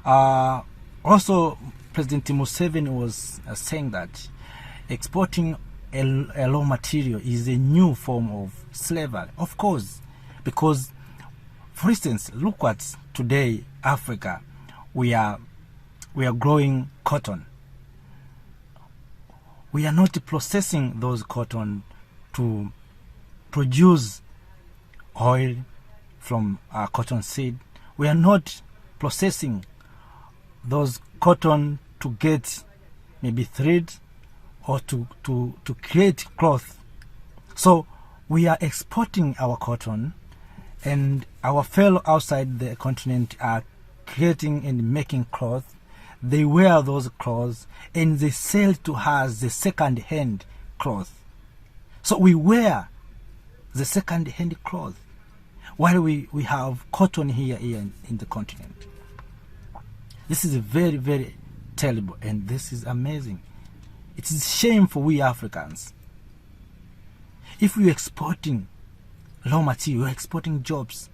Also, President Museveni was saying that exporting a raw material is a new form of slavery. Of course, because, for instance, look at today, Africa. We are growing cotton. We are not processing those cotton to produce oil from our cotton seed. We are not processing those cotton to get maybe thread or to create cloth. So we are exporting our cotton, and our fellow outside the continent are creating and making cloth. They wear those clothes and they sell to us the second-hand cloth. So we wear the second-hand cloth while we have cotton here in the continent. This is very, very terrible, and this is amazing. It is shameful, we Africans. If we are exporting raw material, we are exporting jobs.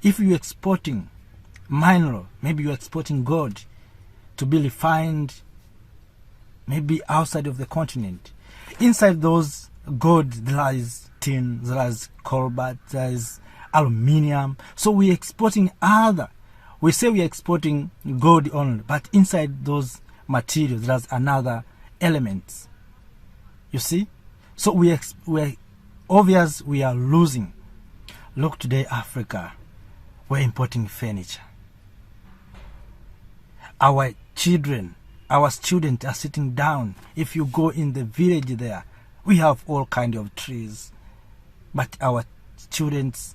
If you are exporting mineral, maybe you are exporting gold to be refined maybe outside of the continent. Inside those gold, there is tin, there is cobalt, there is aluminium. So we are exporting other. We say we are exporting gold only, but inside those materials, there's another element. You see? So we are obvious we are losing. Look today, Africa, we're importing furniture. Our children, our students are sitting down. If you go in the village there, we have all kinds of trees. But our students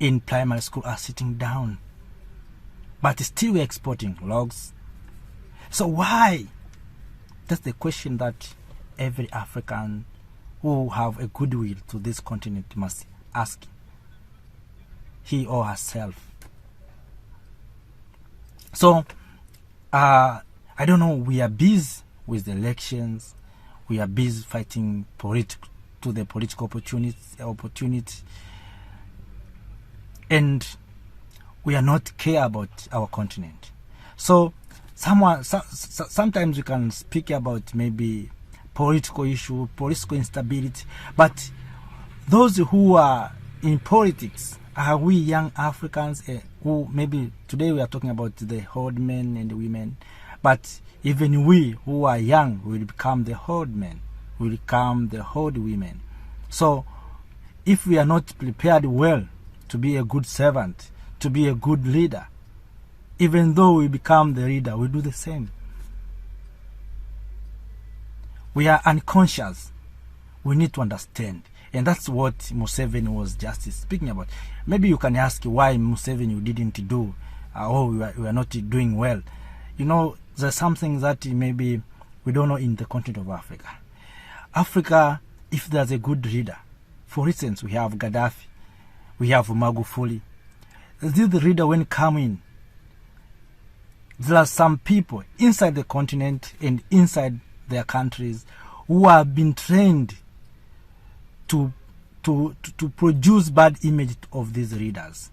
in primary school are sitting down. But still we're exporting logs. So why? That's the question that every African who have a goodwill to this continent must ask he or herself. So, I don't know, we are busy with the elections. We are busy fighting to the political opportunity. And we are not care about our continent. So, sometimes we can speak about maybe political issue, political instability, but those who are in politics are we young Africans who maybe today we are talking about the old men and the women, but even we who are young will become the old men, will become the old women. So if we are not prepared well to be a good servant, to be a good leader, even though we become the leader, we do the same. We are unconscious. We need to understand. And that's what Museveni was just speaking about. Maybe you can ask why Museveni didn't do, or we are not doing well. You know, there's something that maybe we don't know in the continent of Africa. Africa, if there's a good leader, for instance, we have Gaddafi, we have Magufuli. This leader, when coming, there are some people inside the continent and inside their countries who have been trained to produce bad image of these leaders,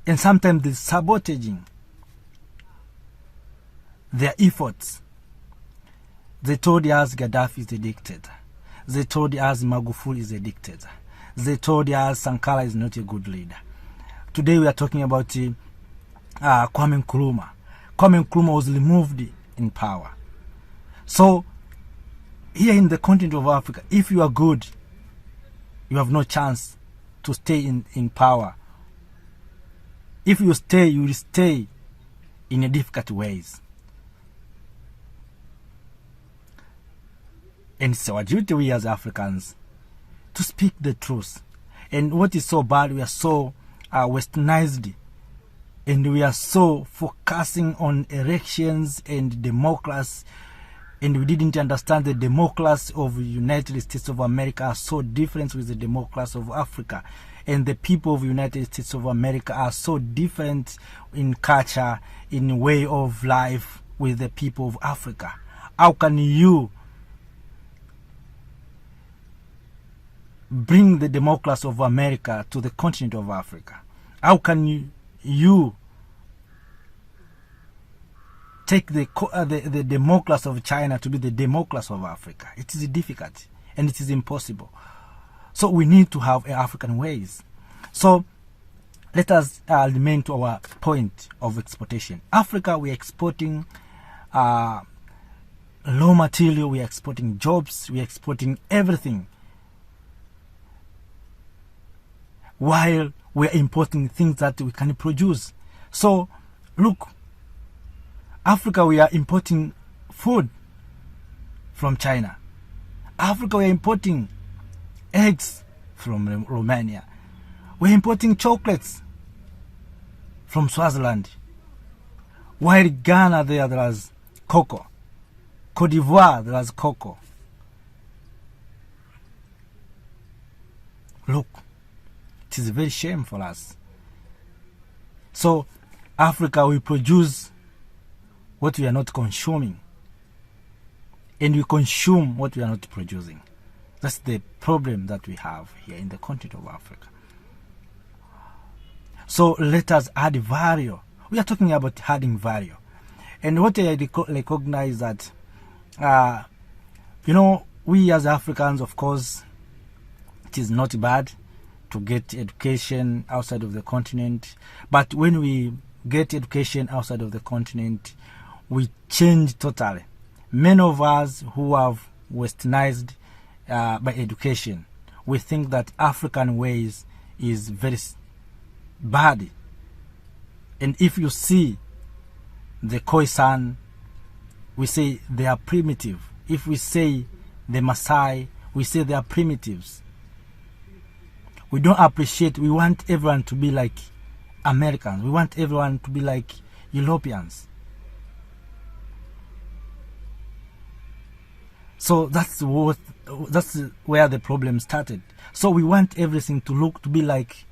and sometimes they're sabotaging their efforts. They told us Gaddafi is a dictator. They told us Magufuli is a dictator. They told us Sankara is not a good leader. Today we are talking about Kwame Nkrumah. Kwame Nkrumah was removed in power. So here in the continent of Africa, if you are good, you have no chance to stay in power. If you stay, you will stay in a difficult ways. And it's our duty, we as Africans, to speak the truth. And what is so bad, we are so westernized, and we are so focusing on elections and democracy, and we didn't understand the democracy of the United States of America are so different with the democracy of Africa. And the people of the United States of America are so different in culture, in way of life with the people of Africa. How can you bring the democracy of America to the continent of Africa? How can you take the democracy of China to be the democracy of Africa. It is difficult and it is impossible. So we need to have African ways. So let us remain to our point of exportation. Africa, we are exporting raw material, we are exporting jobs, we are exporting everything, while we are importing things that we can produce. So look, Africa, we are importing food from China. Africa, we are importing eggs from Romania. We are importing chocolates from Swaziland. While Ghana, there was cocoa. Cote d'Ivoire, there was cocoa. Look, it is a very shame for us. So, Africa, we produce what we are not consuming, and we consume what we are not producing. That's the problem that we have here in the continent of Africa. So let us add value. We are talking about adding value. And what I recognize that, we as Africans, of course, it is not bad to get education outside of the continent. But when we get education outside of the continent, we change totally. Many of us who have westernized by education, we think that African ways is very bad. And if you see the Khoisan, we say they are primitive. If we say the Maasai, we say they are primitives. We don't appreciate, we want everyone to be like Americans. We want everyone to be like Europeans. So that's where the problem started. So we want everything to be like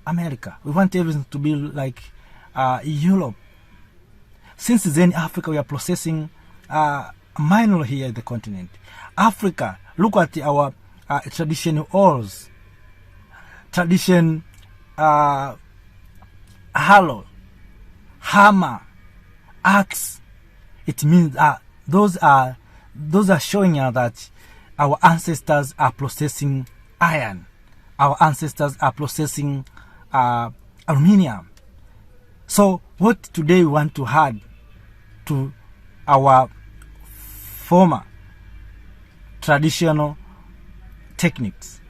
America. We want everything to be like Europe. Since then, Africa, we are processing minor here in the continent. Africa, look at our traditional oils, tradition, hollow, hammer, axe. It means those are showing us that our ancestors are processing iron. Our ancestors are processing aluminium. So what today we want to add to our former traditional techniques?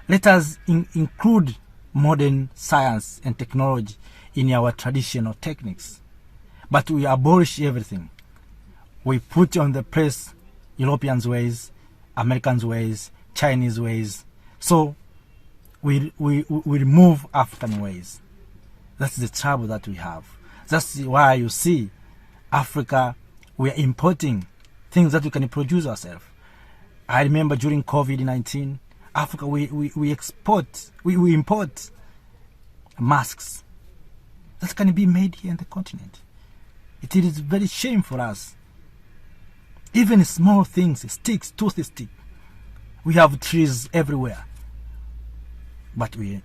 Let us include modern science and technology in our traditional techniques. But we abolish everything. We put on the press Europeans' ways, Americans' ways, Chinese ways. So we remove African ways. That's the trouble that we have. That's why you see Africa, we are importing things that we can produce ourselves. I remember during COVID-19, Africa, we import masks that can be made here in the continent. It is very shame for us. Even small things, sticks, toothstick. We have trees everywhere. But we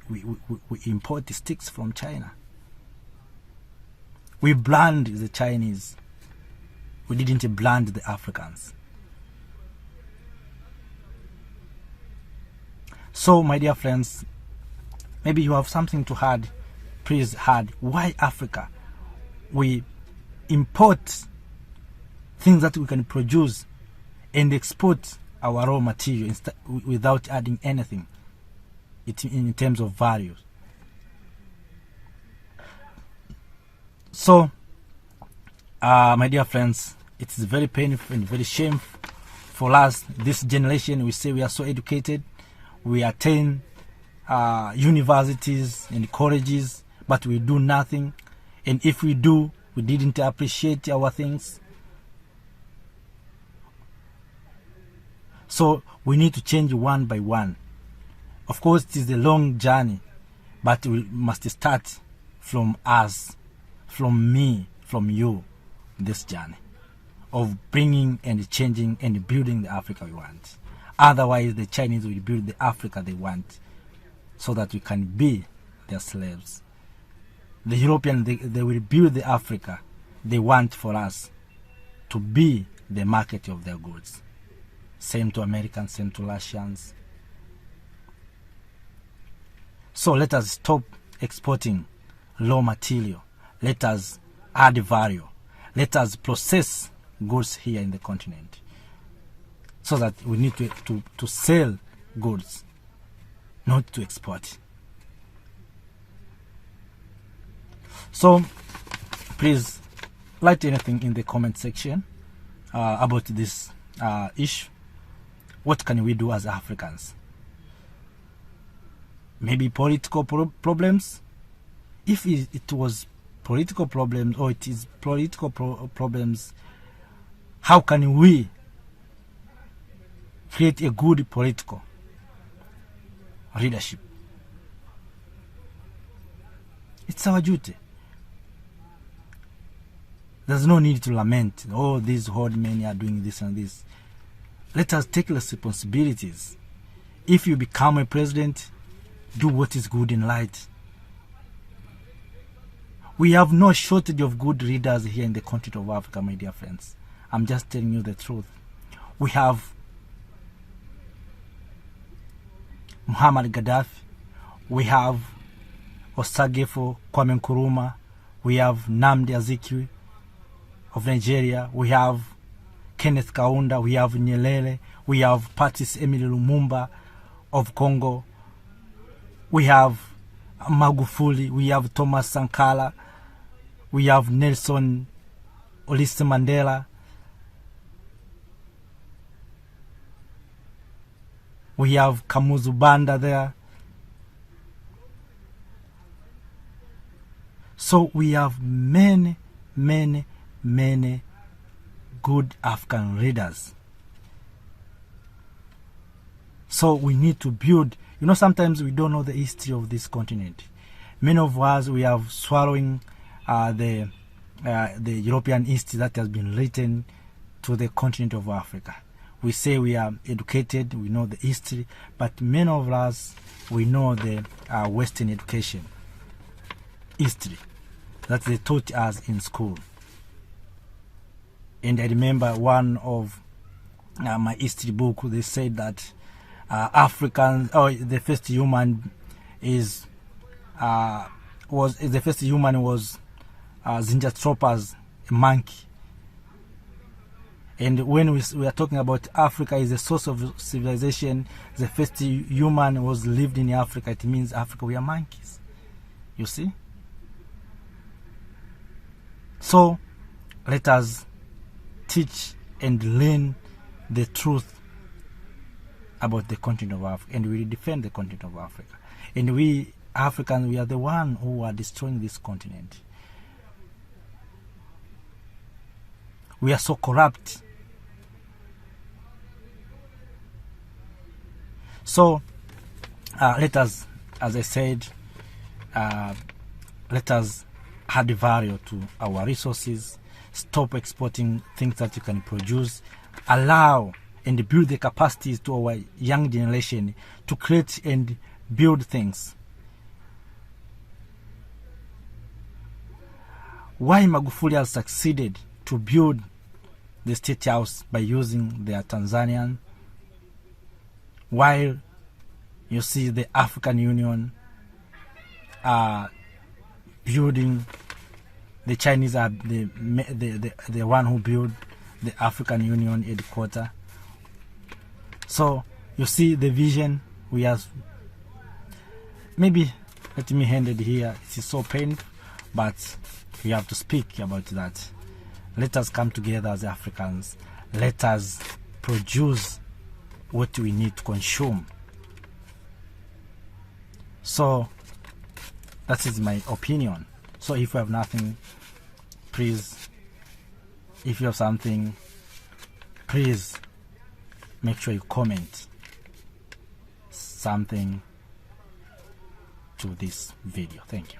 import the sticks from China. We brand the Chinese. We didn't brand the Africans. So, my dear friends, maybe you have something to add. Please add. Why Africa? We import things that we can produce and export our raw material without adding anything in terms of value. So, my dear friends, it is very painful and very shameful for us, this generation. We say we are so educated, we attend universities and colleges, but we do nothing. And if we do, we didn't appreciate our things. So we need to change one by one. Of course, it is a long journey, but we must start from us, from me, from you, this journey of bringing and changing and building the Africa we want. Otherwise, the Chinese will build the Africa they want so that we can be their slaves. The Europeans, they will build the Africa they want for us to be the market of their goods. Same to Americans, same to Russians. So let us stop exporting raw material. Let us add value. Let us process goods here in the continent, so that we need to sell goods, not to export. So please write anything in the comment section about this issue. What can we do as Africans? Maybe political problems. If it was political problems, or it is political problems, how can we create a good political leadership? It's our duty. There's no need to lament, oh, these old men are doing this and this. Let us take responsibilities. If you become a president, do what is good and right. We have no shortage of good leaders here in the continent of Africa, my dear friends. I'm just telling you the truth. We have Muhammad Gaddafi. We have Osagefo Kwame Nkrumah. We have Nnamdi Azikiwe of Nigeria. We have Kenneth Kaunda. We have Nyerere. We have Patrice Emery Lumumba of Congo. We have Magufuli. We have Thomas Sankara. We have Nelson Olise Mandela. We have Kamuzu Banda there. So we have many good African leaders. So we need to build. You know, sometimes we don't know the history of this continent. Many of us, we have swallowing the European history that has been written to the continent of Africa. We say we are educated, we know the history, but many of us, we know the Western education history that they taught us in school. And I remember one of my history book, they said that the first human was Zinjanthropus, a monkey. And when we are talking about Africa is the source of civilization, the first human was lived in Africa, it means Africa, we are monkeys. You see? So let us teach and learn the truth about the continent of Africa, and we defend the continent of Africa. And we Africans, we are the one who are destroying this continent. We are so corrupt. So let us, as I said, let us add value to our resources. Stop exporting things that you can produce. Allow and build the capacities to our young generation to create and build things. Why Magufuli has succeeded to build the State House by using their Tanzanian, while you see the African Union building, the Chinese are the one who built the African Union headquarters. So you see the vision we have. Maybe let me end it here. It is so painful, but we have to speak about that. Let us come together as Africans. Let us produce what we need to consume. So that is my opinion. So if you have nothing, please, if you have something, please make sure you comment something to this video. Thank you.